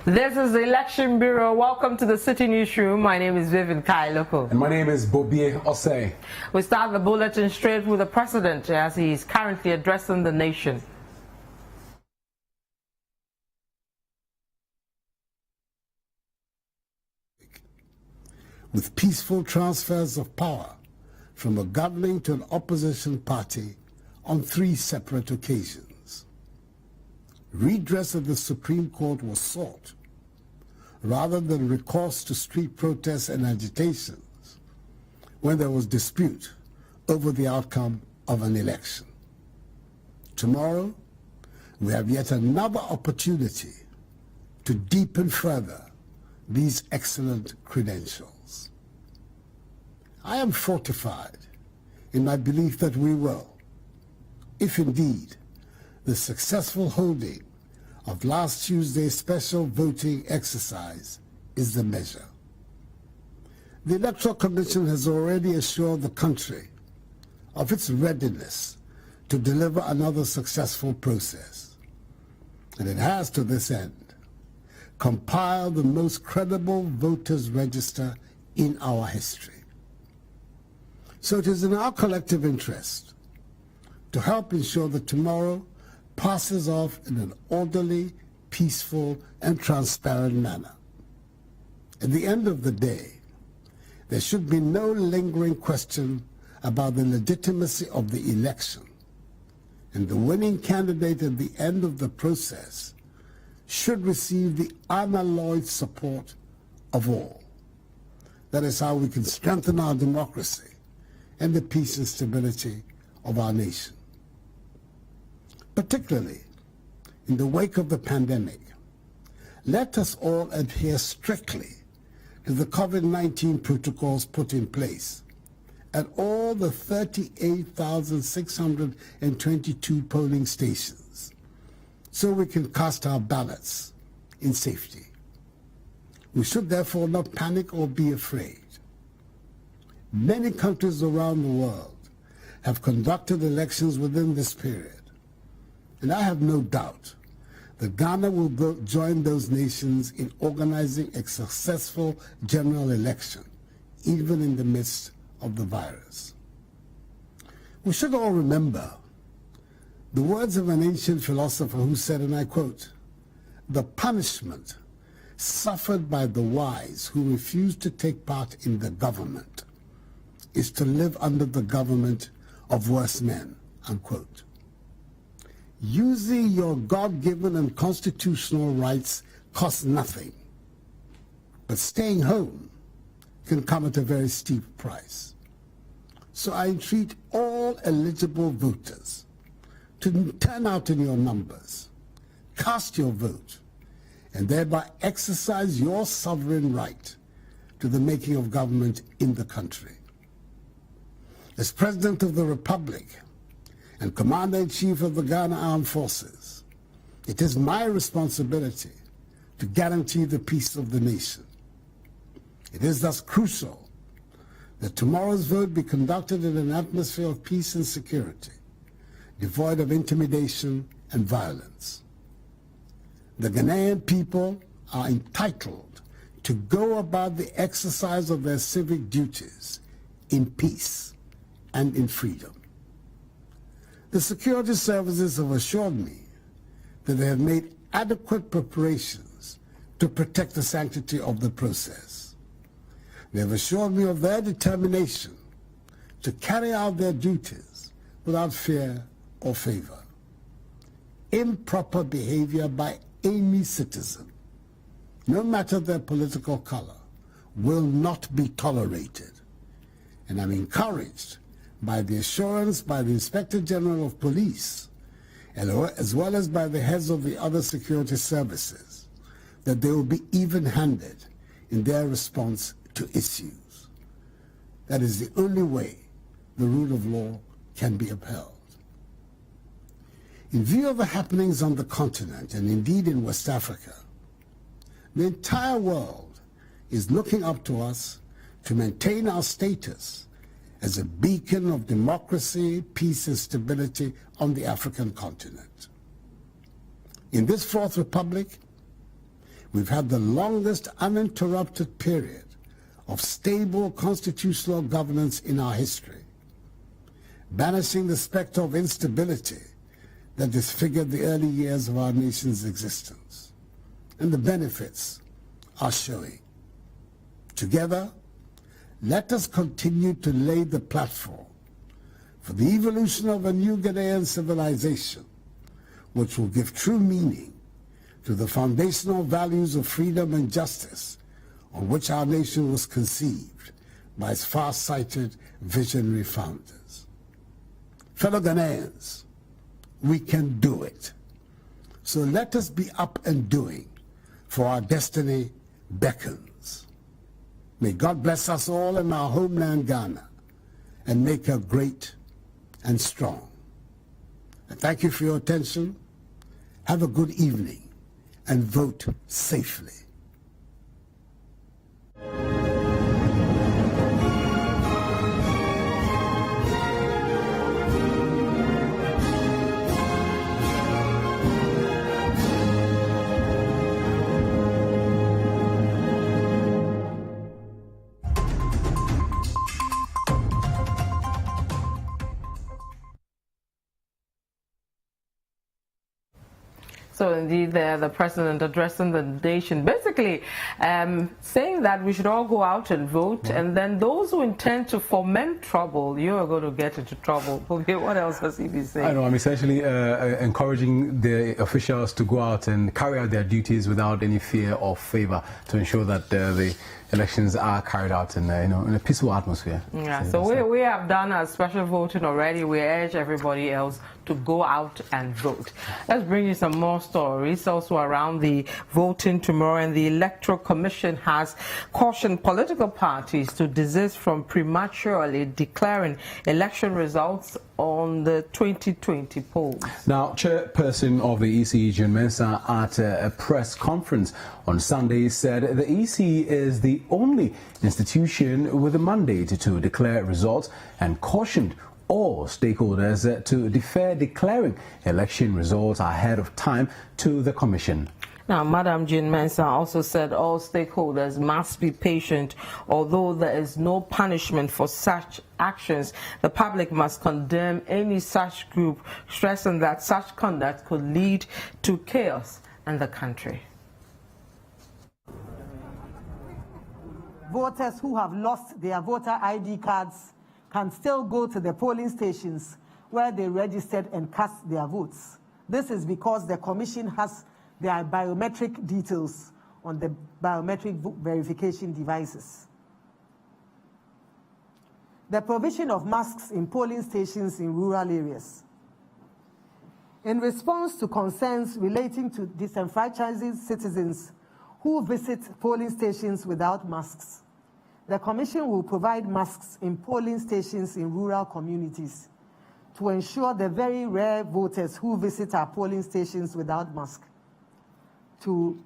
This is the Election Bureau. Welcome to the Citi Newsroom. My name is Vivian Lokko. And my name is Bobbie, Osei. We start the bulletin straight with the President as he is currently addressing the nation. With peaceful transfers of power from a governing to an opposition party on 3 separate occasions. Redress of the Supreme Court was sought, rather than recourse to street protests and agitations when there was dispute over the outcome of an election. Tomorrow, we have yet another opportunity to deepen further these excellent credentials. I am fortified in my belief that we will, if indeed the successful holding of last Tuesday's special voting exercise is the measure. The Electoral Commission has already assured the country of its readiness to deliver another successful process, and it has, to this end, compiled the most credible voters' register in our history. So it is in our collective interest to help ensure that tomorrow passes off in an orderly, peaceful, and transparent manner. At the end of the day, there should be no lingering question about the legitimacy of the election, and the winning candidate at the end of the process should receive the unalloyed support of all. That is how we can strengthen our democracy and the peace and stability of our nation. Particularly in the wake of the pandemic, let us all adhere strictly to the COVID-19 protocols put in place at all the 38,622 polling stations, so we can cast our ballots in safety. We should therefore not panic or be afraid. Many countries around the world have conducted elections within this period, and I have no doubt that Ghana will join those nations in organizing a successful general election, even in the midst of the virus. We should all remember the words of an ancient philosopher who said, and I quote, "The punishment suffered by the wise who refuse to take part in the government is to live under the government of worse men," unquote. Using your God-given and constitutional rights costs nothing, but staying home can come at a very steep price. So I entreat all eligible voters to turn out in your numbers, cast your vote, and thereby exercise your sovereign right to the making of government in the country. As President of the Republic and Commander-in-Chief of the Ghana Armed Forces, it is my responsibility to guarantee the peace of the nation. It is thus crucial that tomorrow's vote be conducted in an atmosphere of peace and security, devoid of intimidation and violence. The Ghanaian people are entitled to go about the exercise of their civic duties in peace and in freedom. The security services have assured me that they have made adequate preparations to protect the sanctity of the process. They have assured me of their determination to carry out their duties without fear or favor. Improper behavior by any citizen, no matter their political color, will not be tolerated. And I'm encouraged by the assurance by the Inspector General of Police, as well as by the heads of the other security services, that they will be even-handed in their response to issues. That is the only way the rule of law can be upheld. In view of the happenings on the continent, and indeed in West Africa, the entire world is looking up to us to maintain our status as a beacon of democracy, peace, and stability on the African continent. In this Fourth Republic, we've had the longest uninterrupted period of stable constitutional governance in our history, banishing the specter of instability that disfigured the early years of our nation's existence. And the benefits are showing. Together, let us continue to lay the platform for the evolution of a new Ghanaian civilization, which will give true meaning to the foundational values of freedom and justice on which our nation was conceived by its far-sighted visionary founders. Fellow Ghanaians, we can do it. So let us be up and doing, for our destiny beckons. May God bless us all in our homeland Ghana and make her great and strong. And thank you for your attention. Have a good evening and vote safely. So indeed, the president addressing the nation, basically saying that we should all go out and vote, and then those who intend to foment trouble, you are going to get into trouble. Okay, what else has he been saying? I know, I'm essentially encouraging the officials to go out and carry out their duties without any fear or favor to ensure that the elections are carried out in a peaceful atmosphere. Yeah, so we have done our special voting already. We urge everybody else to go out and vote. Let's bring you some more stories also around the voting tomorrow. And the Electoral Commission has cautioned political parties to desist from prematurely declaring election results on the 2020 polls. Now, chairperson of the EC, June Mensah, at a press conference on Sunday said the EC is the only institution with a mandate to declare results and cautioned all stakeholders to defer declaring election results ahead of time to the Commission. Now, Madam Jane Mensah also said all stakeholders must be patient. Although there is no punishment for such actions, the public must condemn any such group, stressing that such conduct could lead to chaos in the country. Voters who have lost their voter ID cards can still go to the polling stations where they registered and cast their votes. This is because the Commission has their biometric details on the biometric verification devices. The provision of masks in polling stations in rural areas. In response to concerns relating to disenfranchised citizens who visit polling stations without masks, the Commission will provide masks in polling stations in rural communities to ensure the very rare voters who visit our polling stations without masks to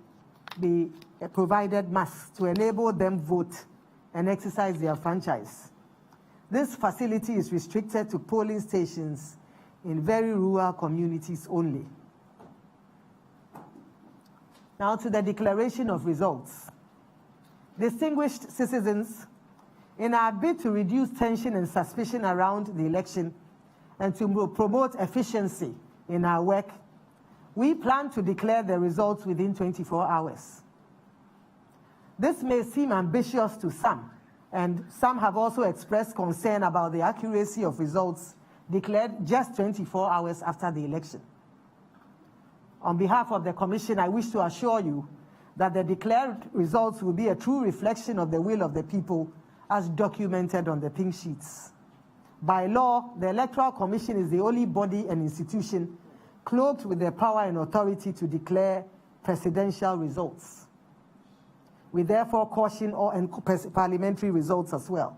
be provided masks to enable them vote and exercise their franchise. This facility is restricted to polling stations in very rural communities only. Now to the declaration of results. Distinguished citizens, in our bid to reduce tension and suspicion around the election and to promote efficiency in our work, we plan to declare the results within 24 hours. This may seem ambitious to some, and some have also expressed concern about the accuracy of results declared just 24 hours after the election. On behalf of the Commission, I wish to assure you that the declared results will be a true reflection of the will of the people as documented on the pink sheets. By law, the Electoral Commission is the only body and institution clothed with the power and authority to declare presidential results. We therefore caution all, and parliamentary results as well.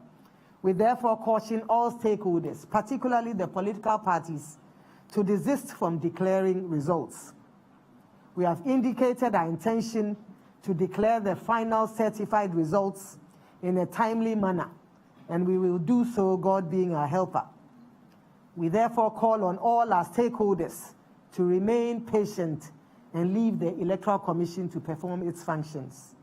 We therefore caution all stakeholders, particularly the political parties, to desist from declaring results. We have indicated our intention to declare the final certified results in a timely manner, and we will do so, God being our helper. We therefore call on all our stakeholders to remain patient and leave the Electoral Commission to perform its functions.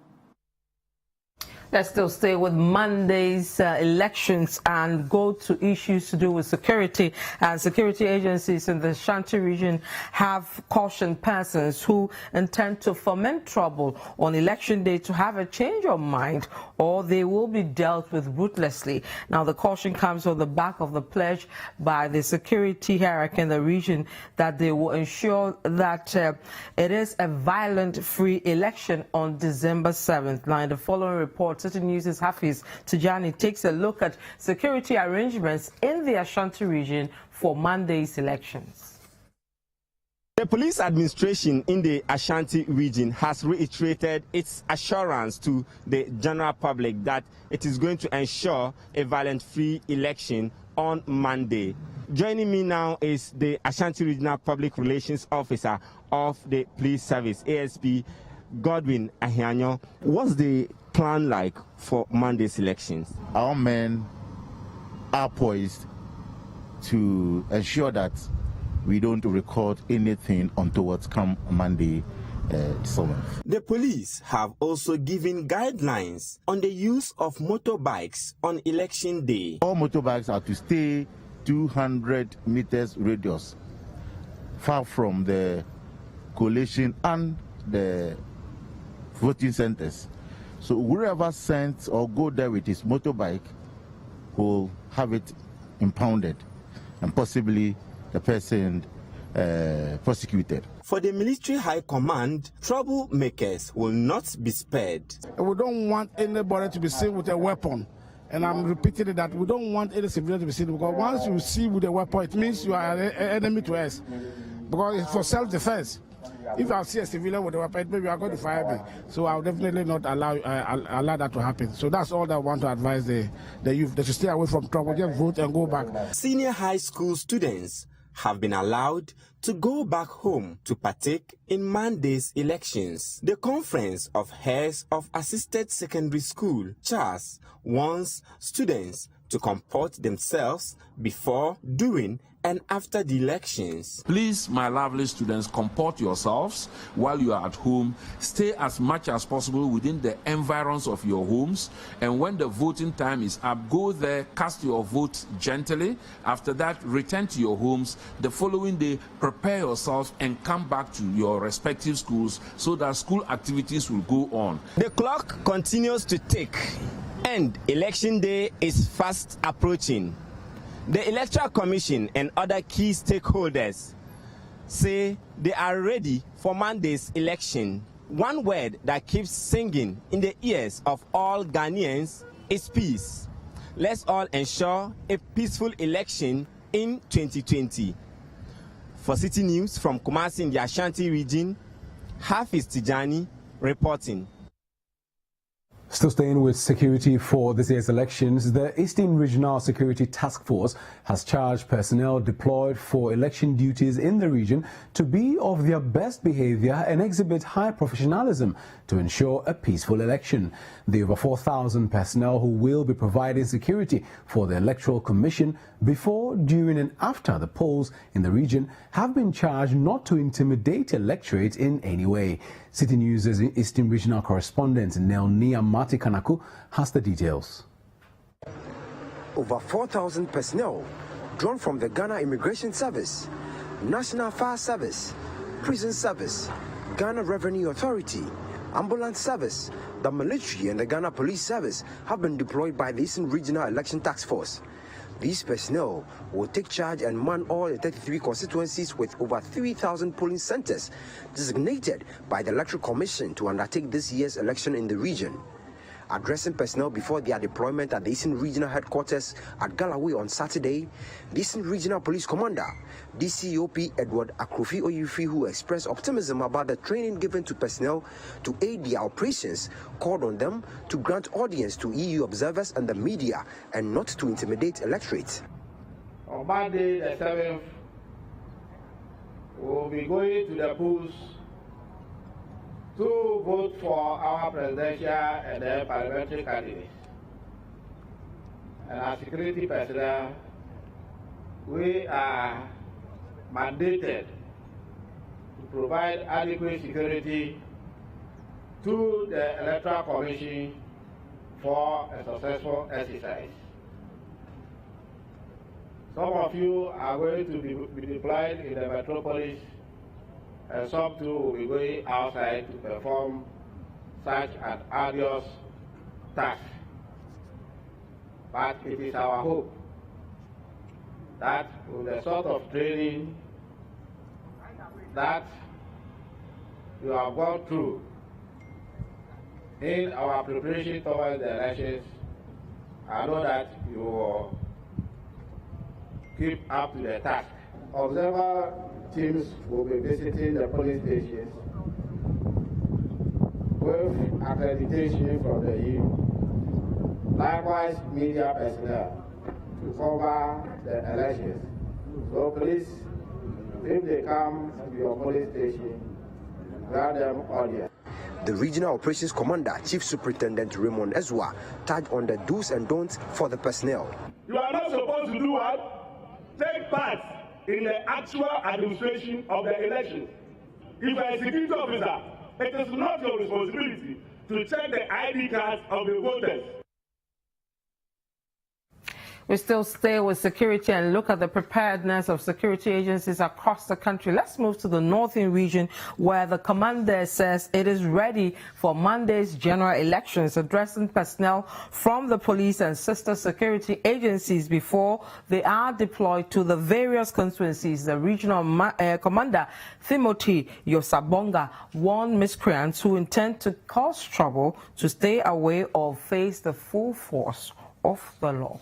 Let's still stay with Monday's elections and go to issues to do with security. And security agencies in the Ashanti region have cautioned persons who intend to foment trouble on election day to have a change of mind, or they will be dealt with ruthlessly. Now, the caution comes on the back of the pledge by the security hierarchy in the region that they will ensure that it is a violent-free election on December 7th. Now, in the following report, Citi News' Hafiz Tijani takes a look at security arrangements in the Ashanti region for Monday's elections. The police administration in the Ashanti region has reiterated its assurance to the general public that it is going to ensure a violent-free election on Monday. Joining me now is the Ashanti Regional Public Relations Officer of the Police Service, ASP Godwin Ahianyo. What's the plan like for Monday's elections? Our men are poised to ensure that we don't record anything untowards come Monday 7th. The police have also given guidelines on the use of motorbikes on election day. All motorbikes are to stay 200 meters radius far from the collation and the voting centers. So whoever sends or go there with his motorbike will have it impounded and possibly the person prosecuted. For the military high command, troublemakers will not be spared. We don't want anybody to be seen with a weapon. And I'm repeating that we don't want any civilian to be seen, because once you see with a weapon, it means you are an enemy to us. Because it's for self-defense. If I see a civilian with a weapon, maybe you are going to fire me. So I'll definitely not allow that to happen. So that's all that I want to advise the youth. They should stay away from trouble, just vote and go back. Senior high school students have been allowed to go back home to partake in Monday's elections. The Conference of Heads of Assisted Secondary School, CHAS, wants students to comport themselves before, during, and after the elections. Please, my lovely students, comport yourselves while you are at home. Stay as much as possible within the environs of your homes. And when the voting time is up, go there, cast your vote gently. After that, return to your homes. The following day, prepare yourselves and come back to your respective schools so that school activities will go on. The clock continues to tick, and election day is fast approaching. The Electoral Commission and other key stakeholders say they are ready for Monday's election. One word that keeps singing in the ears of all Ghanaians is peace. Let's all ensure a peaceful election in 2020. For Citi News from Kumasi in the Ashanti region, Hafiz Tijani reporting. Still staying with security for this year's elections, the Eastern Regional Security Task Force has charged personnel deployed for election duties in the region to be of their best behavior and exhibit high professionalism to ensure a peaceful election. The over 4,000 personnel who will be providing security for the Electoral Commission before, during and after the polls in the region have been charged not to intimidate electorate in any way. Citi News' Eastern Regional correspondent Nelnia Matikanaku has the details. Over 4,000 personnel drawn from the Ghana Immigration Service, National Fire Service, Prison Service, Ghana Revenue Authority, Ambulance Service, the military and the Ghana Police Service have been deployed by the Eastern Regional Election Task Force. These personnel will take charge and man all the 33 constituencies with over 3,000 polling centers designated by the Electoral Commission to undertake this year's election in the region. Addressing personnel before their deployment at the Eastern Regional Headquarters at Galloway on Saturday, the Eastern Regional Police Commander, DCOP Edward Akufo-Addo, who expressed optimism about the training given to personnel to aid their operations, called on them to grant audience to EU observers and the media and not to intimidate electorate. On Monday the 7th, we will be going to the polls to vote for our presidential and then parliamentary candidates. And as security personnel, we are mandated to provide adequate security to the Electoral Commission for a successful exercise. Some of you are going to be deployed in the metropolis, and some too will be going outside to perform such an arduous task. But it is our hope that with the sort of training that you have gone through in our preparation towards the elections, I know that you will keep up to the task. Observer teams will be visiting the polling stations with accreditation from the EU. Likewise, media personnel to cover the elections. So please, if they come to your polling station, grant them audience. The Regional Operations Commander, Chief Superintendent Raymond Ezwa, touched on the do's and don'ts for the personnel. You are not supposed to do what? Take part in the actual administration of the elections. If you are a security officer, it is not your responsibility to check the ID cards of the voters. We still stay with security and look at the preparedness of security agencies across the country. Let's move to the northern region, where the commander says it is ready for Monday's general elections, addressing personnel from the police and sister security agencies before they are deployed to the various constituencies. The regional commander, Timothy Yosabonga, warned miscreants who intend to cause trouble to stay away or face the full force of the law.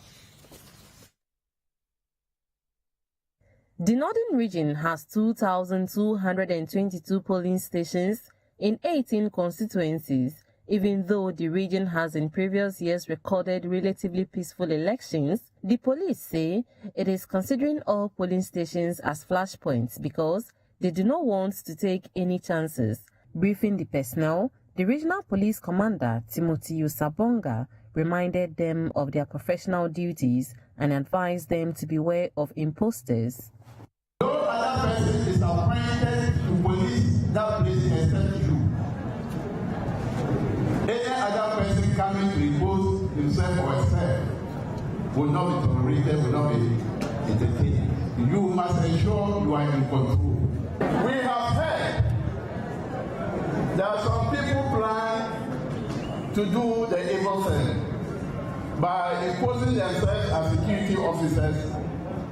The northern region has 2,222 polling stations in 18 constituencies. Even though the region has in previous years recorded relatively peaceful elections, the police say it is considering all polling stations as flashpoints because they do not want to take any chances. Briefing the personnel, the regional police commander, Timothy Yosabonga, reminded them of their professional duties and advised them to beware of imposters. No other person is appointed to police that place except you. Any other person coming to impose himself or herself will not be tolerated, will not be entertained. You must ensure you are in control. We have heard that some people plan to do the evil thing by imposing themselves as security officers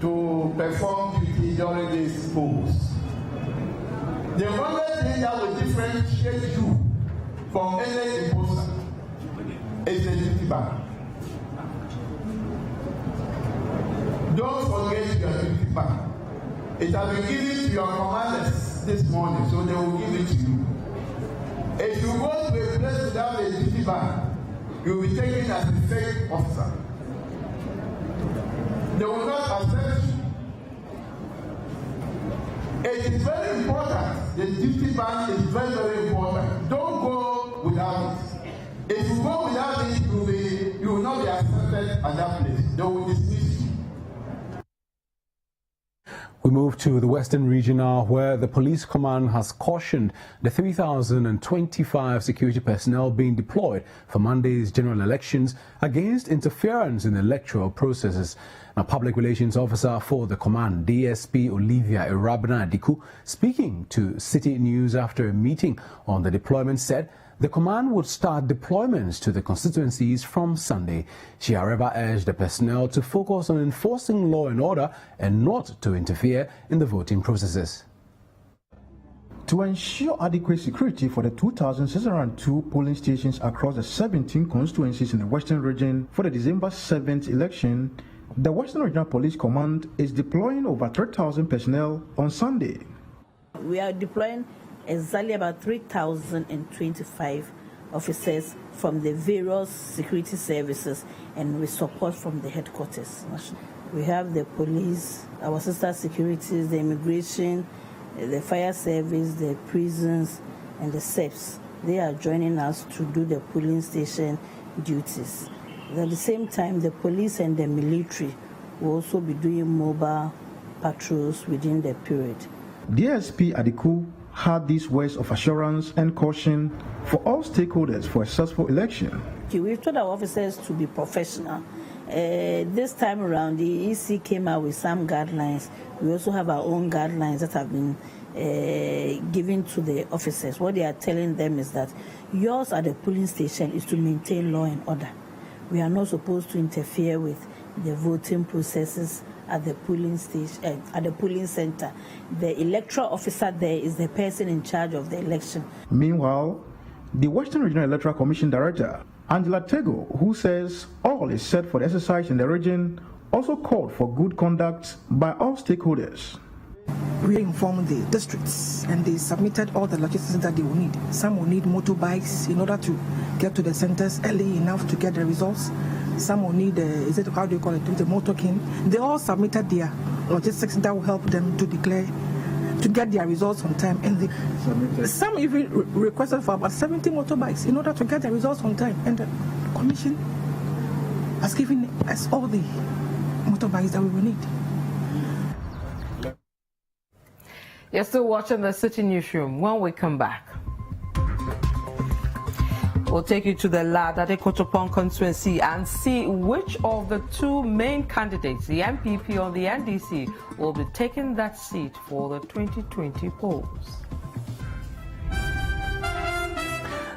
to perform duty during these polls. The only thing that will differentiate you from any imposter is the duty band. Don't forget your duty band. It has been given to your commanders this morning, so they will give it to you. If you go to a place without a duty band, you will be taken as a fake officer. They will not accept you. It is very important. The duty band is very, very important. Don't go without it. If you go without it, you will not be accepted at that place. They will dismiss you. We move to the Western region now, where the police command has cautioned the 3,025 security personnel being deployed for Monday's general elections against interference in electoral processes. Now, Public Relations Officer for the command, DSP Olivia Irabna Adiku, speaking to Citi News after a meeting on the deployment, said the command would start deployments to the constituencies from Sunday. She, however, urged the personnel to focus on enforcing law and order and not to interfere in the voting processes. To ensure adequate security for the 2,602 polling stations across the 17 constituencies in the Western region for the December 7th election, the Western Regional Police Command is deploying over 3,000 personnel on Sunday. We are deploying exactly about 3,025 officers from the various security services and with support from the headquarters. We have the police, our sister securities, the immigration, the fire service, the prisons, and the SEPs. They are joining us to do the polling station duties. At the same time, the police and the military will also be doing mobile patrols within the period. DSP Adiku had these words of assurance and caution for all stakeholders for a successful election. We've told our officers to be professional. This time around, the EC came out with some guidelines. We also have our own guidelines that have been given to the officers. What they are telling them is that yours at the polling station is to maintain law and order. We are not supposed to interfere with the voting processes at the polling station, at the polling center. The electoral officer there is the person in charge of the election. Meanwhile, the Western Regional Electoral Commission Director, Angela Tego, who says all is set for the exercise in the region, also called for good conduct by all stakeholders. We informed the districts and they submitted all the logistics that they will need. Some will need motorbikes in order to get to the centers early enough to get the results. Some will need, how do you call it, the motorcade. They all submitted their logistics that will help them to declare, to get their results on time. And some even requested for about 70 motorbikes in order to get the results on time. And the commission has given us all the motorbikes that we will need. You're still watching the Citi Newsroom. When we come back, we'll take you to the Ladade Kotopon constituency and see which of the two main candidates, the MPP or the NDC, will be taking that seat for the 2020 polls.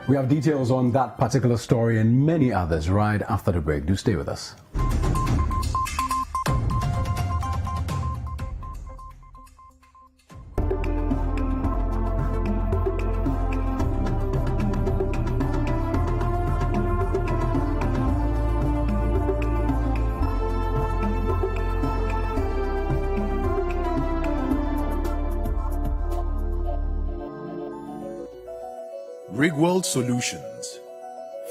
We have details on that particular story and many others right after the break. Do stay with us. Rigworld Solutions,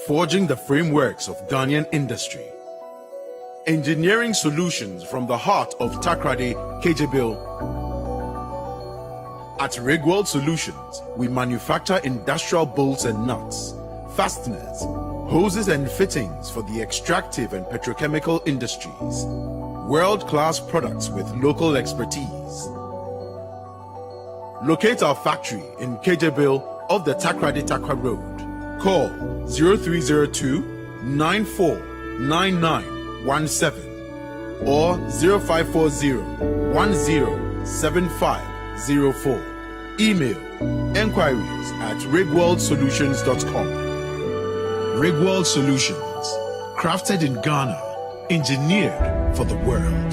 forging the frameworks of Ghanaian industry. Engineering solutions from the heart of Takrady, Kejebil. At Rigworld Solutions, we manufacture industrial bolts and nuts, fasteners, hoses and fittings for the extractive and petrochemical industries. World-class products with local expertise. Locate our factory in Kejebil of the Takrady Takra Road. Call 0302-949917 or 0540-107504. Email enquiries at rigworldsolutions.com. Rigworld Solutions, crafted in Ghana, engineered for the world.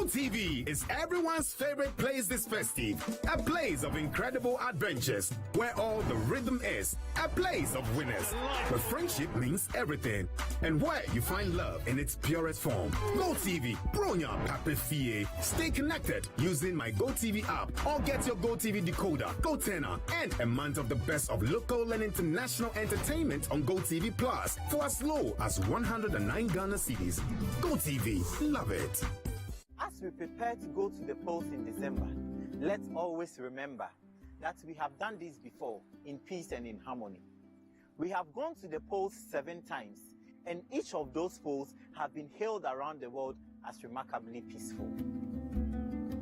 TV is everyone's favorite place this festive. A place of incredible adventures where all the rhythm is. A place of winners where friendship means everything and where you find love in its purest form. GoTV, Bronya Papefie. Stay connected using my GoTV app or get your GoTV decoder, GoTenna, and a month of the best of local and international entertainment on GoTV Plus for as low as 109 Ghana cedis. GoTV, love it. As we prepare to go to the polls in December, let's always remember that we have done this before in peace and in harmony. We have gone to the polls 7 times, and each of those polls have been hailed around the world as remarkably peaceful.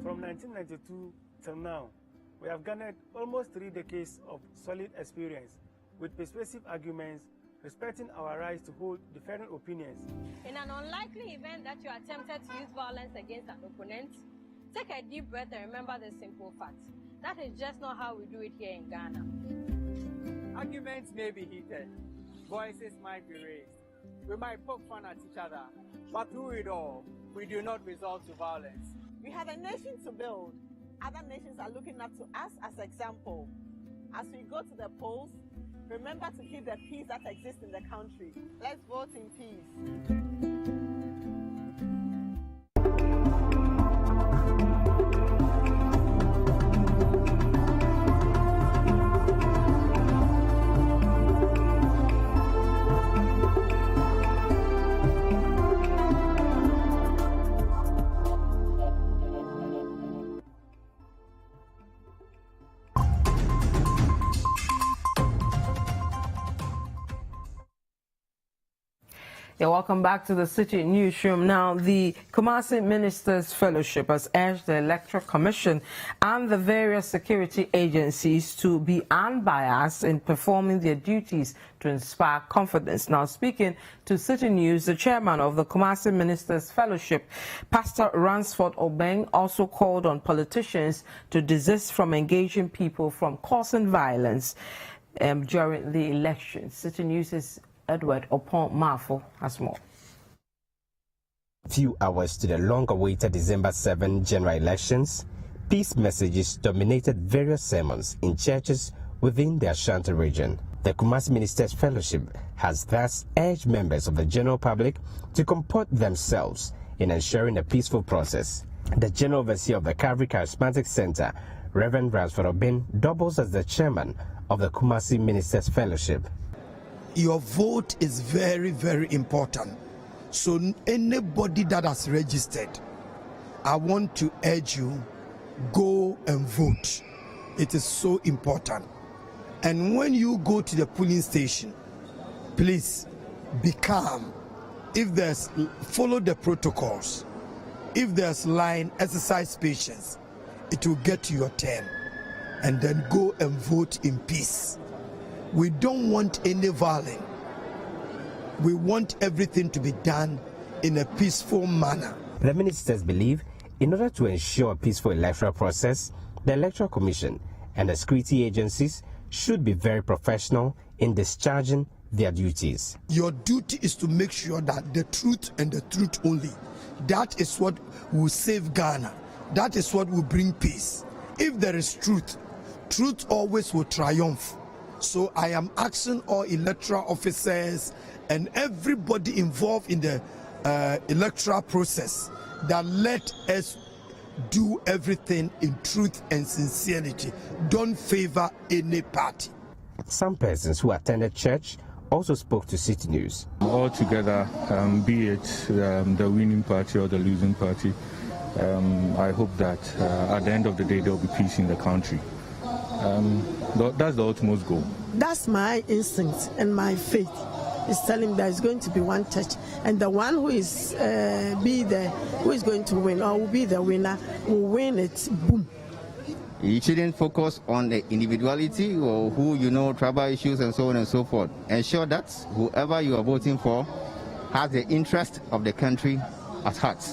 From 1992 till now, we have garnered almost 3 decades of solid experience with persuasive arguments respecting our rights to hold different opinions. In an unlikely event that you are tempted to use violence against an opponent, take a deep breath and remember the simple fact. That is just not how we do it here in Ghana. Arguments may be heated, voices might be raised, we might poke fun at each other, but through it all, we do not resort to violence. We have a nation to build. Other nations are looking up to us as example. As we go to the polls, remember to keep the peace that exists in the country. Let's vote in peace. Yeah, welcome back to the Citi Newsroom. Now, the Kumasi Ministers' Fellowship has urged the Electoral Commission and the various security agencies to be unbiased in performing their duties to inspire confidence. Now, speaking to Citi News, the chairman of the Kumasi Ministers' Fellowship, Pastor Ransford Obeng, also called on politicians to desist from engaging people from causing violence during the elections. Citi News' Edward Opon Marfo has more. Few hours to the long-awaited December 7 general elections, peace messages dominated various sermons in churches within the Ashanti region. The Kumasi Ministers' Fellowship has thus urged members of the general public to comport themselves in ensuring a peaceful process. The General Overseer of the Calvary Charismatic Center, Reverend Ransford Obeng, doubles as the chairman of the Kumasi Ministers' Fellowship. Your vote is very, very important. So anybody that has registered, I want to urge you, go and vote. It is so important. And when you go to the polling station, please be calm. If there's, follow the protocols. If there's line, exercise patience. It will get to your turn. And then go and vote in peace. We don't want any violence. We want everything to be done in a peaceful manner. The ministers believe in order to ensure a peaceful electoral process, the Electoral Commission and the security agencies should be very professional in discharging their duties. Your duty is to make sure that the truth and the truth only. That is what will save Ghana. That is what will bring peace. If there is truth, truth always will triumph. So I am asking all electoral officers and everybody involved in the electoral process that let us do everything in truth and sincerity. Don't favor any party. Some persons who attended church also spoke to Citi News. Altogether, be it the winning party or the losing party, I hope that at the end of the day there will be peace in the country. That's the utmost goal. That's my instinct and my faith is telling me that it's going to be one church, and the one who is who is going to win or will be the winner will win it. Boom. You shouldn't focus on the individuality or who tribal issues and so on and so forth. Ensure that whoever you are voting for has the interest of the country at heart.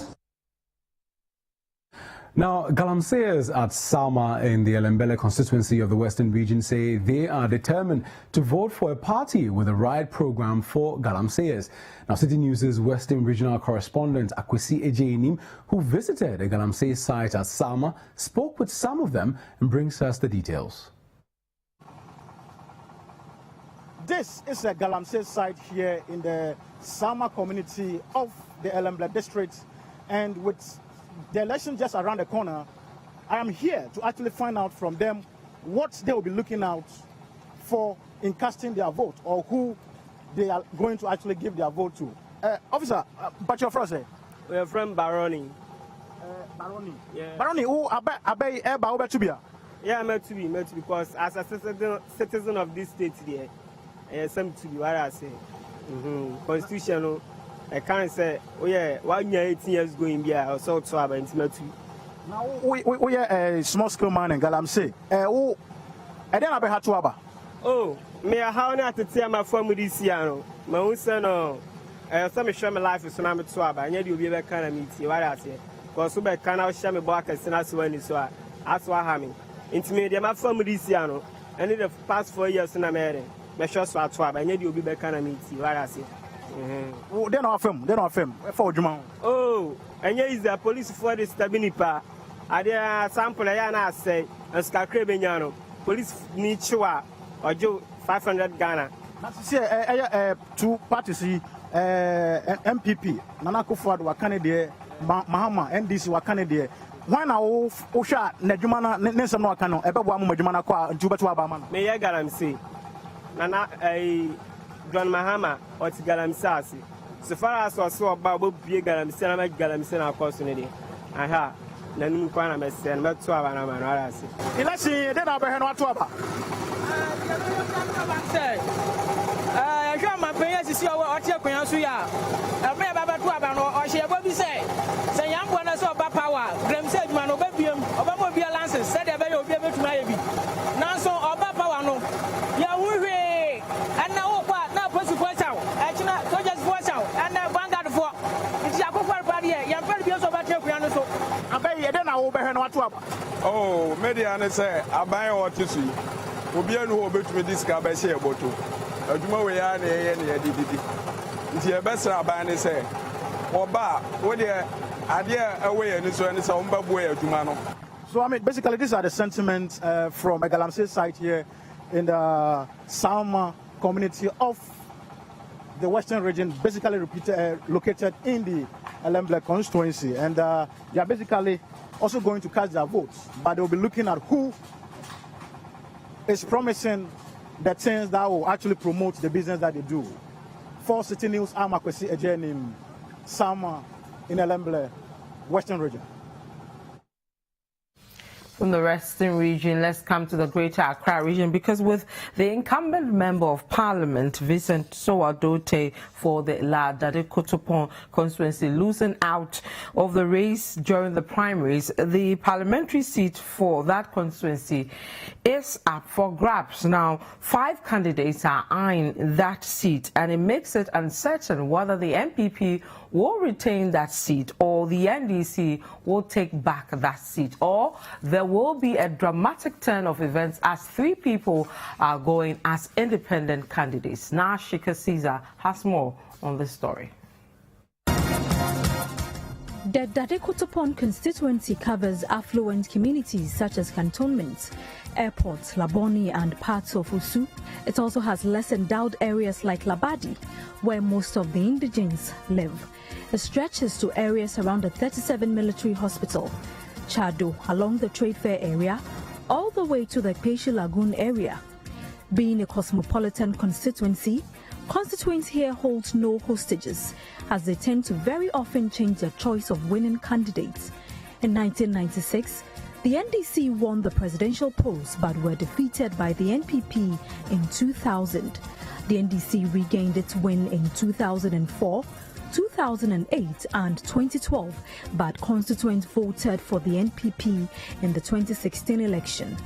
Now, galamseyers at Salma in the Elembele constituency of the Western region say they are determined to vote for a party with a right program for galamseyers. Now, Citi News' Western regional correspondent Akwesi Ejeinim, who visited a galamsey site at Salma, spoke with some of them and brings us the details. This is a galamsey site here in the Salma community of the Elembele district, and with the election just around the corner, I am here to actually find out from them what they will be looking out for in casting their vote, or who they are going to actually give their vote to. Officer, but your first, we are from Baroni. Baroni. Yeah. Baroni, who abe to be? Yeah, I'm to be because as a citizen of this state there, some to be what I say. Constitutional. I can't say, oh yeah, 1 year, 18 years going be I also to have intimate. Now we are a small scale man in Galamsey. Oh, I don't have to aba. Oh, me a how not to tell my family this year. My own son, some show my life is so I'm to aba. I need you be a kind of meet you. What I say, because so by can I share my back and send us when you saw. That's what I mean. Intimate my family this year. I need the past 4 years in America. My shots were to aba. I need you be a kind of meet you. What I say. They don't film. For Juma. Oh, and here is the police for the Stabinipa. I dare sample I say, and Scacrebeniano. Police need Chua or Joe 500 Ghana. See, two parties, MPP, Nana Akufo-Addo were Canada, Mahama, NDC were Canada. Why now, Osha, Nejumana, Nesam Wakano, Ebawa Majumana, Jubatu Abamana? May I galamsey? Nana, a John Mahama or Galamsasi. So far as I saw about Bobbie Galamsey, I make Galamsey opportunity. Aha, Nanu Kwana Messi, not to have an Amarasi. Election, then I'll be here not to have. I can't my payers is your Suya, a brave Abatuabano, or she will be say, say, young one as of power, Graham said, man, Obebium, Obamobia Lances, said a very obedient to my baby. Now, so Obapawano, Yahoo, and now what? Now, push the voice out, actually, so just voice out, and then Vanguard for it's Yakufa Party, you're very beautiful about your piano. I bet you don't know what to. Oh, Mediana say, I buy what to see. Obian who bet me this car by say about to. A Juma way and it's your best rabbi say. Oba, what the idea away and this one is on Babway of Jumano. So, I mean, basically, these are the sentiments from a Galamsey site here in the Salma community of the Western region, basically located in the Lemble constituency. And they are basically also going to cast their votes, but they will be looking at who is promising the things that will actually promote the business that they do. For Citi News, I'm Akwesi Ejen in Sama in Lemble, Western region. From the Western region, let's come to the Greater Accra region, because with the incumbent member of Parliament, Vincent Akufo-Addo for the La Dade-Kotopon constituency, losing out of the race during the primaries, the parliamentary seat for that constituency is up for grabs. Now, 5 candidates are eyeing that seat, and it makes it uncertain whether the NPP will retain that seat or the NDC will take back that seat, or there will be a dramatic turn of events as 3 people are going as independent candidates. Now, Shika Caesar has more on this story. The Dade-Kotopon constituency covers affluent communities such as cantonments, airports, Laboni and parts of Usu. It also has less endowed areas like Labadi, where most of the indigents live. It stretches to areas around the 37 military hospital, Chado along the trade fair area, all the way to the Peshi Lagoon area. Being a cosmopolitan constituency, constituents here hold no hostages, as they tend to very often change their choice of winning candidates. In 1996, the NDC won the presidential post but were defeated by the NPP in 2000. The NDC regained its win in 2004, 2008 and 2012, but constituents voted for the NPP in the 2016 election.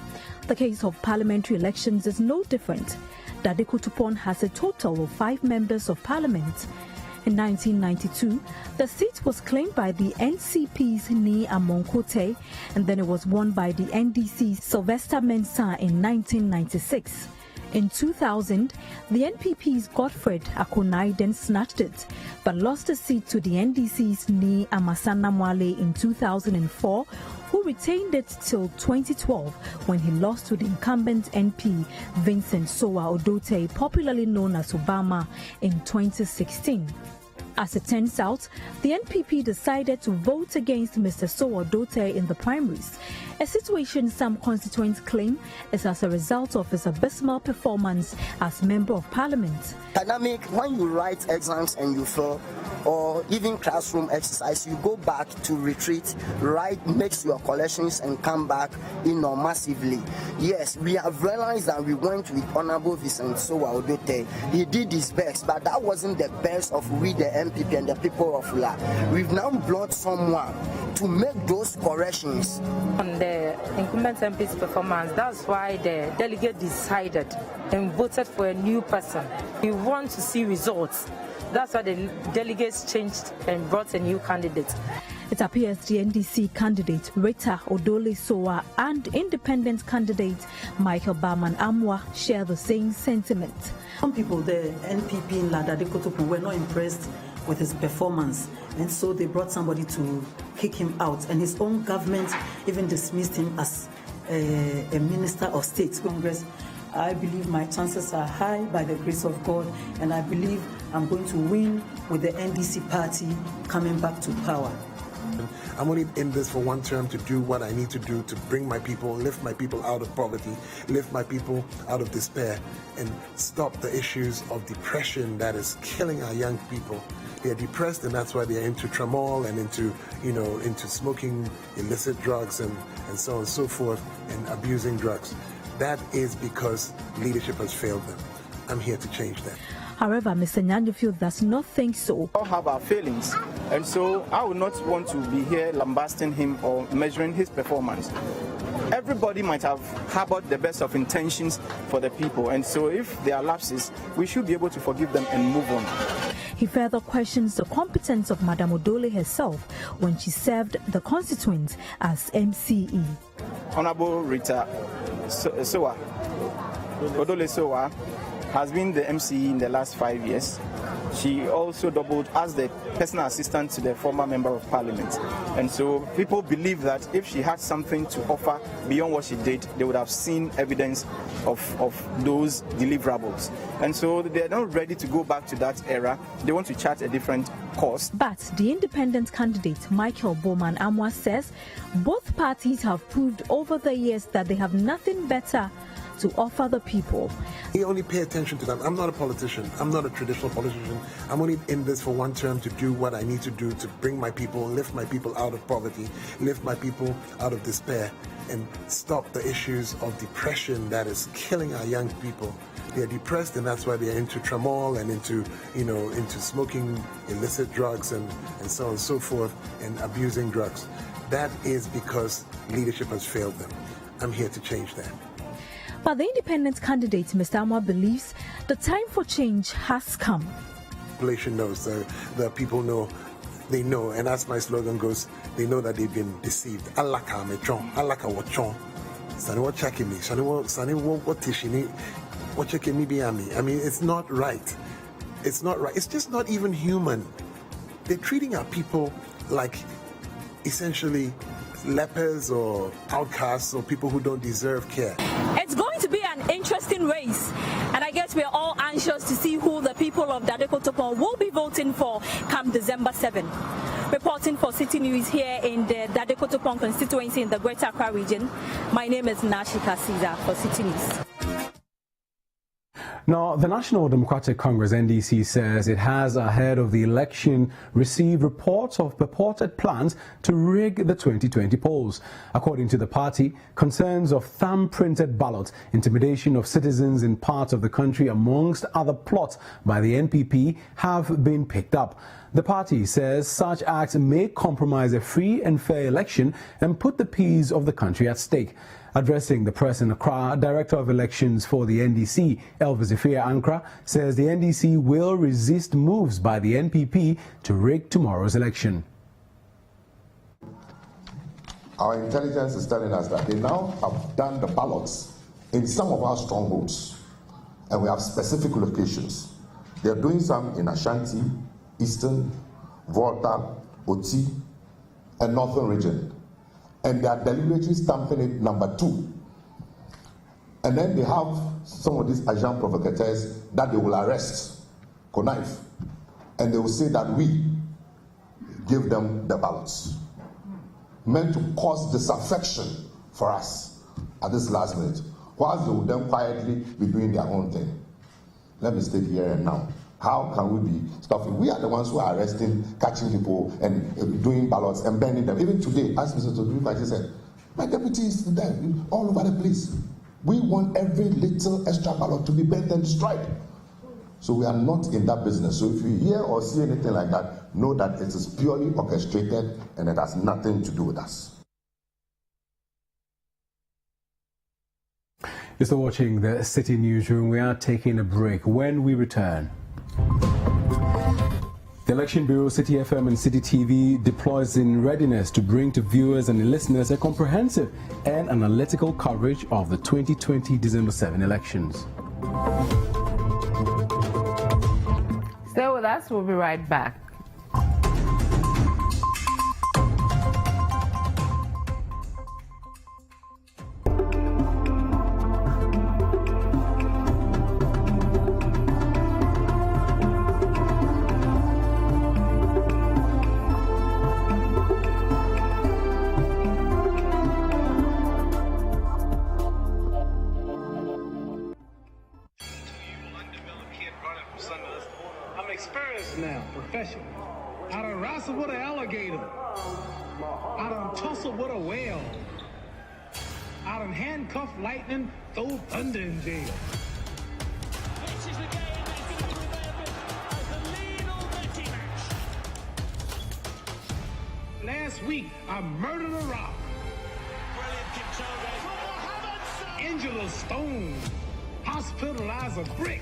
The case of parliamentary elections is no different. Dade-Kotopon has a total of 5 members of parliament. In 1992, the seat was claimed by the NCP's Ni Amonkote, and then it was won by the NDC's Sylvester Mensah in 1996. In 2000, the NPP's Godfred Akonai then snatched it, but lost the seat to the NDC's Ni Amasana Mwale in 2004, who retained it till 2012 when he lost to the incumbent NP Vincent Akufo-Addo, popularly known as Obama, in 2016. As it turns out, the NPP decided to vote against Mr. Akufo-Addo in the primaries, a situation some constituents claim is as a result of his abysmal performance as Member of Parliament. Dynamic, when you write exams and you fail, or even classroom exercise, you go back to retreat, write, mix your collections and come back massively. Yes, we have realized that we went with Honorable Vincent Akufo-Addo. He did his best, but that wasn't the best of we the NPP and the people of La. We've now brought someone to make those corrections. On the incumbent MP's performance, that's why the delegate decided and voted for a new person. We want to see results. That's why the delegates changed and brought a new candidate. It appears the NDC candidate Rita Odole Soa and independent candidate Michael Barman Amwa share the same sentiment. Some people, the NPP in La Dade-Kotopon, were not impressed with his performance, and so they brought somebody to kick him out, and his own government even dismissed him as a minister of state. Congress, I believe my chances are high by the grace of God, and I believe I'm going to win with the NDC party coming back to power. I'm only in this for one term to do what I need to do to bring my people, lift my people out of poverty, lift my people out of despair, and stop the issues of depression that is killing our young people. They're depressed, and that's why they're into tramol and into smoking illicit drugs and so on and so forth, and abusing drugs. That is because leadership has failed them. I'm here to change that. However, Mr. Nyanjufio does not think so. We all have our failings, and so I would not want to be here lambasting him or measuring his performance. Everybody might have harbored the best of intentions for the people, and so if there are lapses, we should be able to forgive them and move on. He further questions the competence of Madam Odole herself when she served the constituents as MCE. Honorable Rita Sowa, Odole Sowa, has been the MCE in the last 5 years. She also doubled as the personal assistant to the former member of parliament. And so people believe that if she had something to offer beyond what she did, they would have seen evidence of those deliverables. And so they're not ready to go back to that era. They want to chart a different course. But the independent candidate, Michael Bowman Amwa, says both parties have proved over the years that they have nothing better to offer the people. We only pay attention to them. I'm not a politician. I'm not a traditional politician. I'm only in this for one term to do what I need to do to bring my people, lift my people out of poverty, lift my people out of despair, and stop the issues of depression that is killing our young people. They're depressed, and that's why they're into tramadol and into smoking illicit drugs and so on and so forth, and abusing drugs. That is because leadership has failed them. I'm here to change that. But the independent candidate, Mr. Amwa, believes the time for change has come. The population knows, the people know, they know, and as my slogan goes, they know that they've been deceived. Alaka mechon, alaka wachon. Sani what checking me, sani what tishini, what checking me biami. I mean, it's not right. It's not right. It's just not even human. They're treating our people like essentially lepers or outcasts or people who don't deserve care. It's going to be an interesting race, and I guess we're all anxious to see who the people of Dadekotopon will be voting for come December 7. Reporting for Citi News here in the Dadekotopon constituency in the Greater Accra region, my name is Nashika Caesar for Citi News. Now, the National Democratic Congress, NDC, says it has, ahead of the election, received reports of purported plans to rig the 2020 polls. According to the party, concerns of thumb-printed ballots, intimidation of citizens in parts of the country, amongst other plots by the NPP, have been picked up. The party says such acts may compromise a free and fair election and put the peace of the country at stake. Addressing the press in Accra, Director of Elections for the NDC, Elvis Ifea Ankra, says the NDC will resist moves by the NPP to rig tomorrow's election. Our intelligence is telling us that they now have done the ballots in some of our strongholds, and we have specific locations. They are doing some in Ashanti, Eastern, Volta, Oti, and Northern region. And they are deliberately stamping it number 2. And then they have some of these agent provocateurs that they will arrest, connive, and they will say that we give them the ballots, meant to cause disaffection for us at this last minute, whilst they will then quietly be doing their own thing. Let me state here and now. How can we be stopping? We are the ones who are arresting, catching people, and doing ballots and burning them. Even today, as Mr. Todrifa said, my deputy is there, all over the place. We want every little extra ballot to be burnt and destroyed. So we are not in that business. So if you hear or see anything like that, know that it is purely orchestrated and it has nothing to do with us. You're still watching the Citi Newsroom. We are taking a break. When we return, the Election Bureau, Citi FM and Citi TV deploys in readiness to bring to viewers and listeners a comprehensive and analytical coverage of the 2020 December 7 elections. Stay with us, we'll be right back. I'm experienced now, professional. I done wrestled with an alligator. I done tussled with a whale. I done handcuffed lightning, throw thunder in jail. This is the game that's going to prevail. last week, I murdered a rock. Injured a stone. Hospitalized a brick.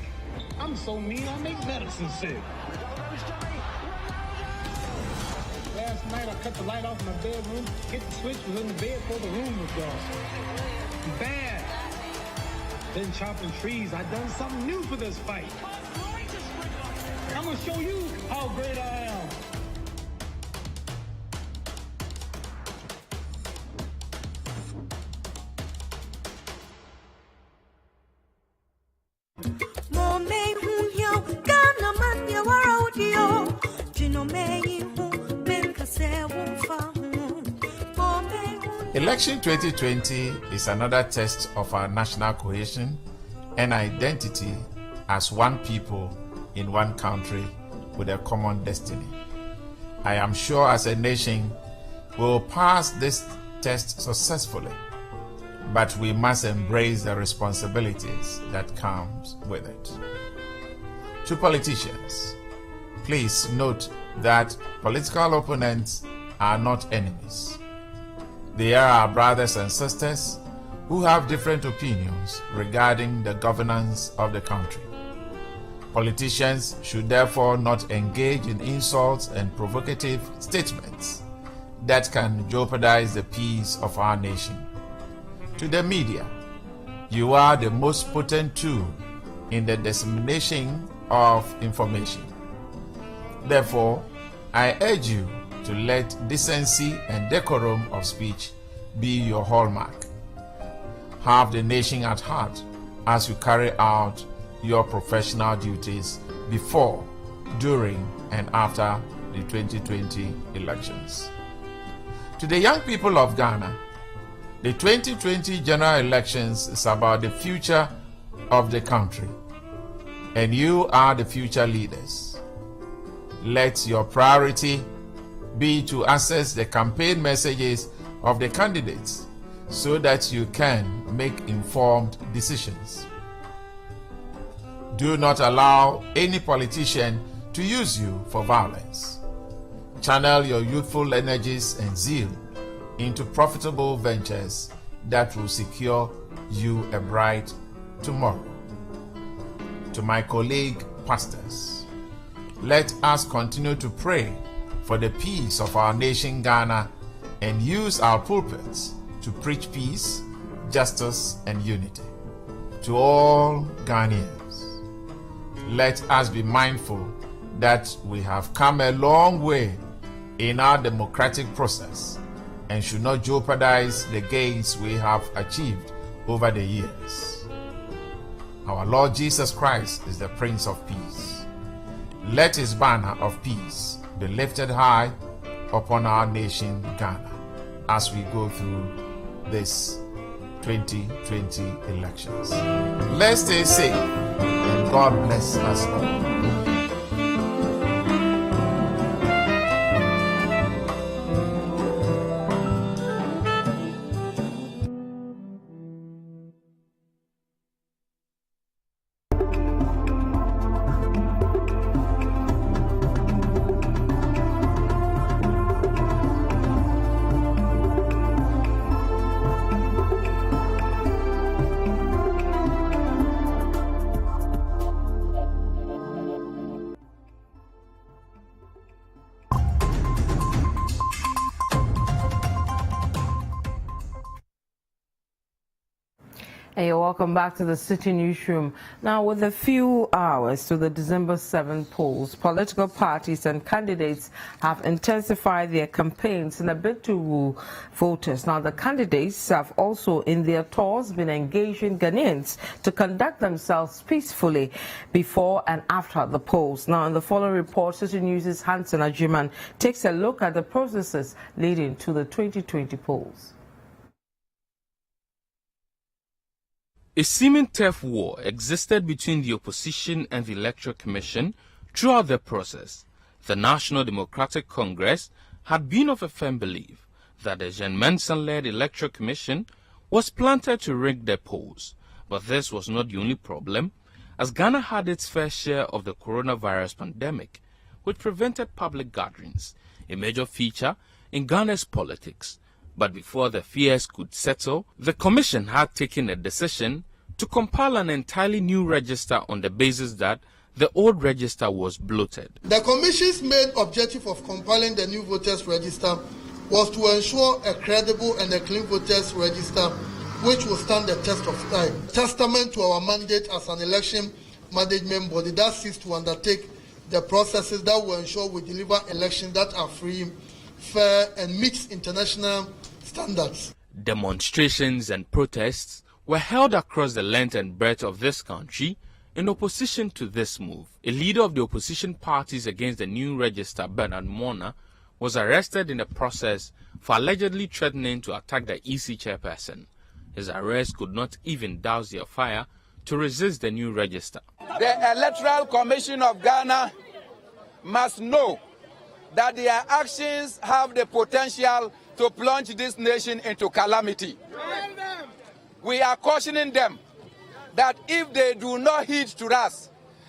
I'm so mean, I make medicine sick. Last night, I cut the light off in my bedroom, hit the switch, was in the bed before the room was gone. Bad. Been chopping trees. I done something new for this fight. I'm gonna show you how great I am. Election 2020 is another test of our national cohesion and identity as one people in one country with a common destiny. I am sure as a nation we will pass this test successfully, but we must embrace the responsibilities that comes with it. To politicians, please note that political opponents are not enemies. They are our brothers and sisters who have different opinions regarding the governance of the country. Politicians should therefore not engage in insults and provocative statements that can jeopardize the peace of our nation. To the media, you are the most potent tool in the dissemination of information. Therefore, I urge you to let decency and decorum of speech be your hallmark. Have the nation at heart as you carry out your professional duties before, during, and after the 2020 elections. To the young people of Ghana, the 2020 general elections is about the future of the country, and you are the future leaders. Let your priority be to access the campaign messages of the candidates so that you can make informed decisions. Do not allow any politician to use you for violence. Channel your youthful energies and zeal into profitable ventures that will secure you a bright tomorrow. To my colleague pastors, let us continue to pray for the peace of our nation Ghana and use our pulpits to preach peace, justice, and unity. To all Ghanaians, let us be mindful that we have come a long way in our democratic process and should not jeopardize the gains we have achieved over the years. Our Lord Jesus Christ is the Prince of Peace. Let his banner of peace be lifted high upon our nation Ghana as we go through this 2020 elections. Let's stay safe and God bless us all. Hey, welcome back to the Citi Newsroom. Now, with a few hours to the December 7 polls, political parties and candidates have intensified their campaigns in a bid to woo voters. Now, the candidates have also, in their tours, been engaging Ghanaians to conduct themselves peacefully before and after the polls. Now, in the following report, Citi News' Hansen Ajiman takes a look at the processes leading to the 2020 polls. A seeming turf war existed between the opposition and the Electoral Commission throughout the process. The National Democratic Congress had been of a firm belief that the Jean Mensa-led Electoral Commission was planted to rig the polls. But this was not the only problem, as Ghana had its fair share of the coronavirus pandemic, which prevented public gatherings. A major feature in Ghana's politics. But before the fears could settle, the Commission had taken a decision to compile an entirely new register on the basis that the old register was bloated. The Commission's main objective of compiling the new voters register was to ensure a credible and a clean voters register which will stand the test of time. Testament to our mandate as an election management body that seeks to undertake the processes that will ensure we deliver elections that are free, fair, and meet international standards. Demonstrations and protests were held across the length and breadth of this country in opposition to this move. A leader of the opposition parties against the new register, Bernard Mona, was arrested in the process for allegedly threatening to attack the EC chairperson. His arrest could not even douse their fire to resist the new register. The Electoral Commission of Ghana must know that their actions have the potential to plunge this nation into calamity. We are cautioning them that if they do not heed to us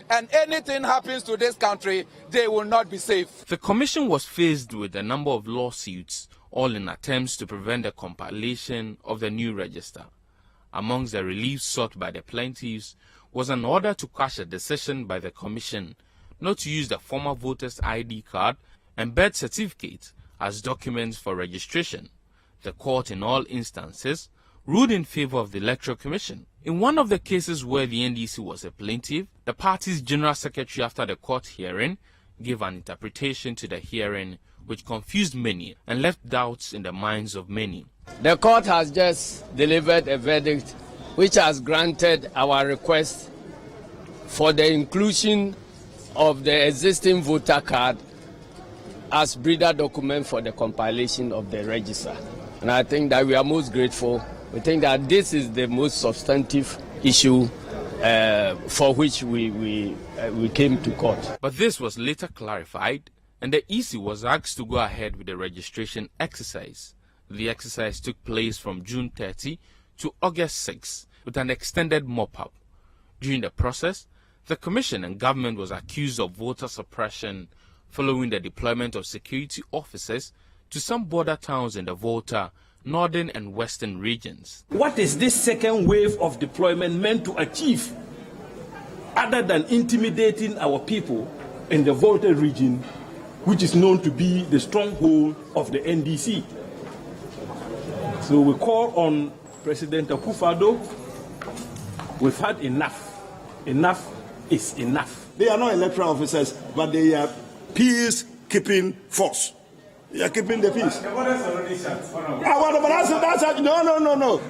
and anything happens to this country, they will not be safe. The Commission was faced with a number of lawsuits, all in attempts to prevent the compilation of the new register. Amongst the relief sought by the plaintiffs was an order to quash a decision by the Commission not to use the former voter's ID card and birth certificate as documents for registration. The court, in all instances, ruled in favor of the Electoral Commission. In one of the cases where the NDC was a plaintiff, the party's general secretary, after the court hearing, gave an interpretation to the hearing which confused many and left doubts in the minds of many. The court has just delivered a verdict which has granted our request for the inclusion of the existing voter card as breeder document for the compilation of the register. And I think that we are most grateful. We think that this is the most substantive issue for which we came to court. But this was later clarified, and the EC was asked to go ahead with the registration exercise. The exercise took place from June 30 to August 6 with an extended mop-up. During the process, the Commission and government was accused of voter suppression following the deployment of security officers to some border towns in the Volta, northern and western regions. What is this second wave of deployment meant to achieve other than intimidating our people in the Volta region, which is known to be the stronghold of the NDC? So we call on President Akufo-Addo. We've had enough. Enough is enough. They are not electoral officers, but they are peace-keeping force. They are keeping the peace. The border's already shut. No.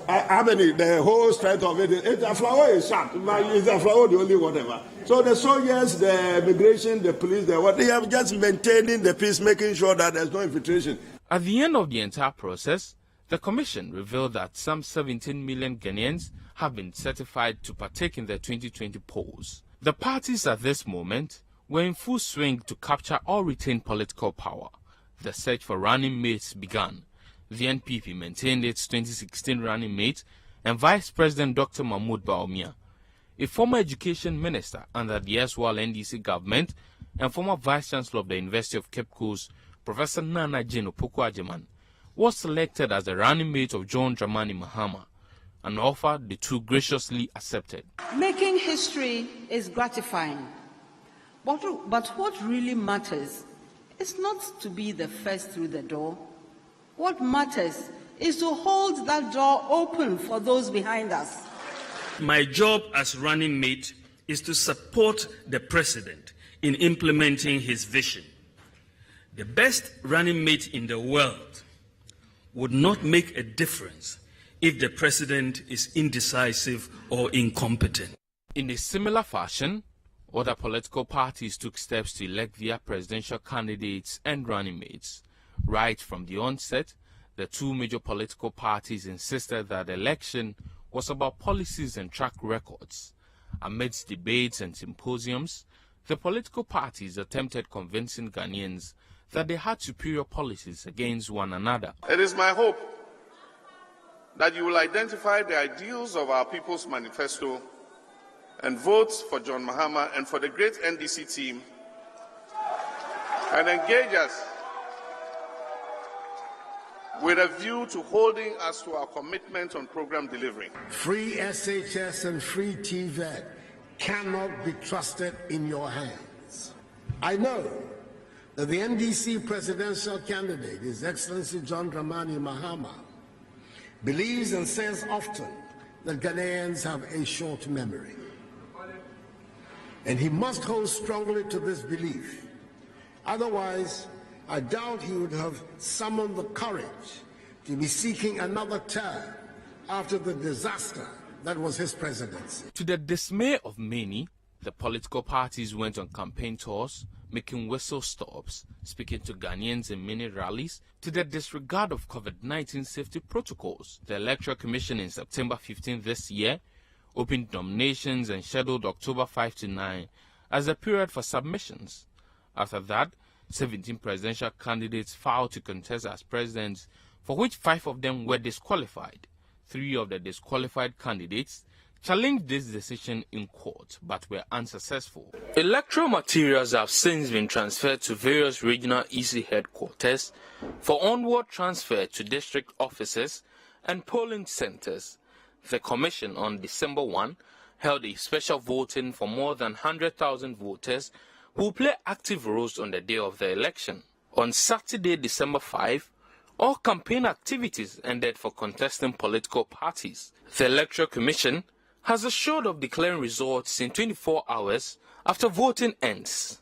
I mean, the whole strength of it, the flower is shut. Is the flower the only whatever? So the soldiers, the immigration, the police, they are just maintaining the peace, making sure that there's no infiltration. At the end of the entire process, the Commission revealed that some 17 million Ghanaians have been certified to partake in the 2020 polls. The parties at this moment were in full swing to capture or retain political power. The search for running mates began. The NPP maintained its 2016 running mate and Vice President Dr. Mahmoud Bawumia, a former education minister under the erstwhile NDC government and former Vice Chancellor of the University of Cape Coast, Professor Nana Jane Opoku-Agyeman, was selected as the running mate of John Dramani Mahama, an offer the two graciously accepted. Making history is gratifying, but what really matters is not to be the first through the door. What matters is to hold that door open for those behind us. My job as running mate is to support the President in implementing his vision. The best running mate in the world would not make a difference if the President is indecisive or incompetent. In a similar fashion, other political parties took steps to elect their presidential candidates and running mates. Right from the onset, the two major political parties insisted that the election was about policies and track records. Amidst debates and symposiums, the political parties attempted convincing Ghanaians that they had superior policies against one another. It is my hope that you will identify the ideals of our People's Manifesto and vote for John Mahama and for the great NDC team and engage us with a view to holding us to our commitment on program delivery. Free SHS and free TVET cannot be trusted in your hands. I know that the NDC presidential candidate, His Excellency John Dramani Mahama, believes and says often that Ghanaians have a short memory. And he must hold strongly to this belief. Otherwise, I doubt he would have summoned the courage to be seeking another term after the disaster that was his presidency. To the dismay of many, the political parties went on campaign tours, making whistle stops, speaking to Ghanaians in mini rallies. To the disregard of COVID-19 safety protocols, the Electoral Commission in September 15 this year opened nominations and scheduled October 5 to 9 as the period for submissions. After that, 17 presidential candidates filed to contest as presidents, for which 5 of them were disqualified. 3 of the disqualified candidates challenged this decision in court but were unsuccessful. Electoral materials have since been transferred to various regional EC headquarters for onward transfer to district offices and polling centers. The Commission on December 1 held a special voting for more than 100,000 voters who will play active roles on the day of the election. On Saturday, December 5, all campaign activities ended for contesting political parties. The Electoral Commission has assured of declaring results in 24 hours after voting ends.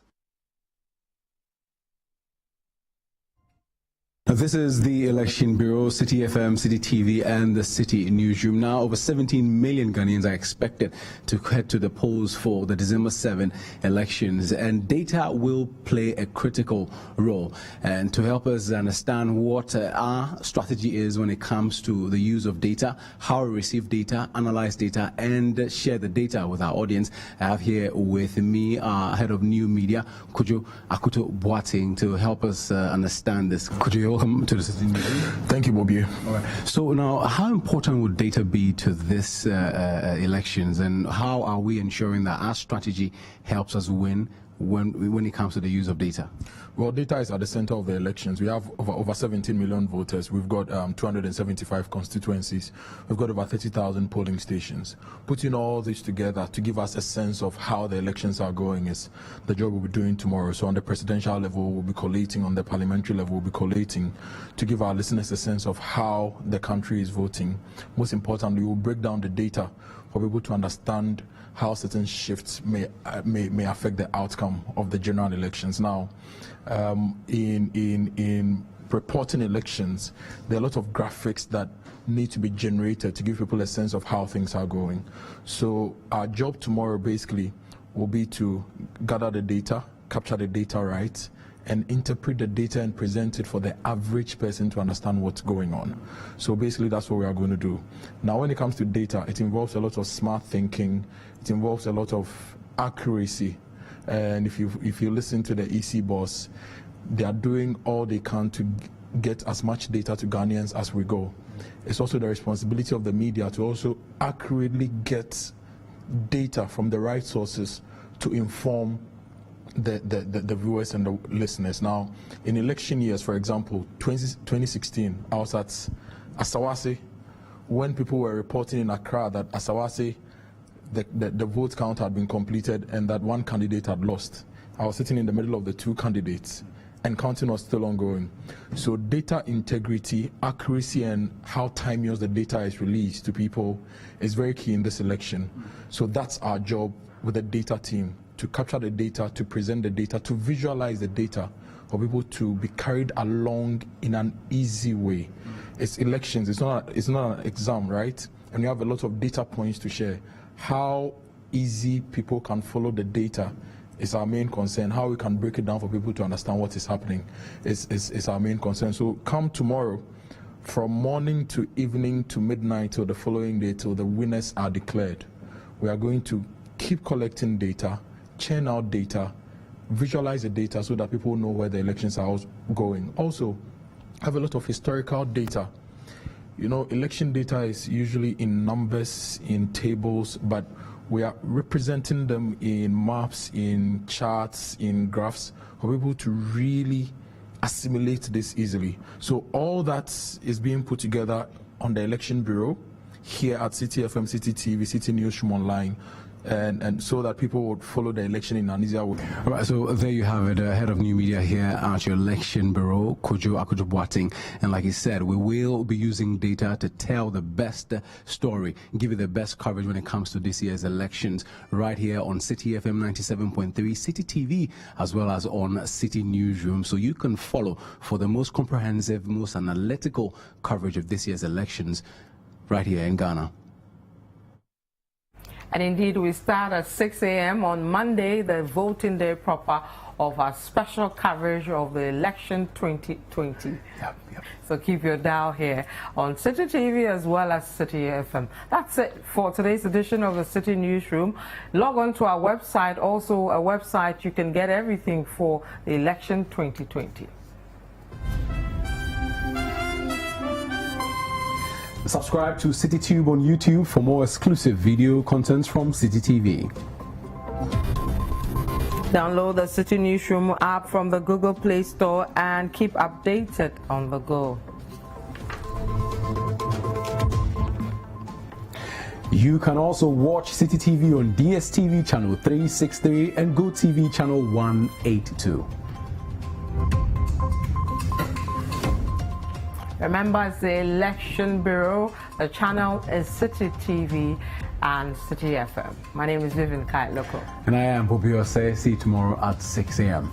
This is the Election Bureau, Citi FM, Citi TV, and the Citi Newsroom. Now, over 17 million Ghanaians are expected to head to the polls for the December 7 elections, and data will play a critical role. And to help us understand what our strategy is when it comes to the use of data, how we receive data, analyze data, and share the data with our audience, I have here with me our head of new media, Kojo Akuto-Boateng, to help us understand this. Kojo, welcome to the Citi Newsroom. Thank you, Bobbie. All right. So now, how important would data be to this elections, and how are we ensuring that our strategy helps us win when it comes to the use of data? Well, data is at the center of the elections. We have over 17 million voters. We've got 275 constituencies. We've got over 30,000 polling stations. Putting all this together to give us a sense of how the elections are going is the job we'll be doing tomorrow. So on the presidential level, we'll be collating. On the parliamentary level, we'll be collating to give our listeners a sense of how the country is voting. Most importantly, we'll break down the data for people to understand how certain shifts may affect the outcome of the general elections. Now, in reporting elections, there are a lot of graphics that need to be generated to give people a sense of how things are going. So our job tomorrow basically will be to gather the data, capture the data right, and interpret the data and present it for the average person to understand what's going on. So basically that's what we are going to do. Now when it comes to data, it involves a lot of smart thinking, it involves a lot of accuracy, and if you listen to the EC boss, they are doing all they can to get as much data to Ghanaians as we go. It's also the responsibility of the media to also accurately get data from the right sources to inform the viewers and the listeners. Now, in election years, for example, 2016, I was at Asawase when people were reporting in Accra that Asawase, the vote count had been completed and that one candidate had lost. I was sitting in the middle of the two candidates and counting was still ongoing. So data integrity, accuracy, and how timeous the data is released to people is very key in this election. So that's our job with the data team, to capture the data, to present the data, to visualize the data for people to be carried along in an easy way. It's elections, it's not an exam, right? And you have a lot of data points to share. How easy people can follow the data is our main concern. How we can break it down for people to understand what is happening is our main concern. So come tomorrow, from morning to evening to midnight till the following day till the winners are declared. We are going to keep collecting data, churn out data, visualize the data so that people know where the elections are going. Also, have a lot of historical data. You know, election data is usually in numbers, in tables, but we are representing them in maps, in charts, in graphs, for people to really assimilate this easily. So all that is being put together on the Election Bureau here at Citi FM, Citi TV, Citi Newsroom online, and so that people would follow the election in an easier way. All right, so there you have it, head of new media here at your Election Bureau, Kojo Akojo-Boateng. And like he said, we will be using data to tell the best story, give you the best coverage when it comes to this year's elections, right here on Citi FM 97.3, Citi TV, as well as on Citi Newsroom. So you can follow for the most comprehensive, most analytical coverage of this year's elections right here in Ghana. And indeed, we start at 6 a.m. on Monday, the voting day proper of our special coverage of the election 2020. Yep. So keep your dial here on Citi TV as well as Citi FM. That's it for today's edition of the Citi Newsroom. Log on to our website, also a website you can get everything for the election 2020. Subscribe to CitiTube on YouTube for more exclusive video contents from Citi TV. Download the Citi Newsroom app from the Google Play Store and keep updated on the go. You can also watch Citi TV on DSTV channel 363 and GoTV channel 182. Remember, it's the Election Bureau. The channel is Citi TV and Citi FM. My name is Vivian Lokko. And I am Bobbie Osei. See you tomorrow at 6 a.m.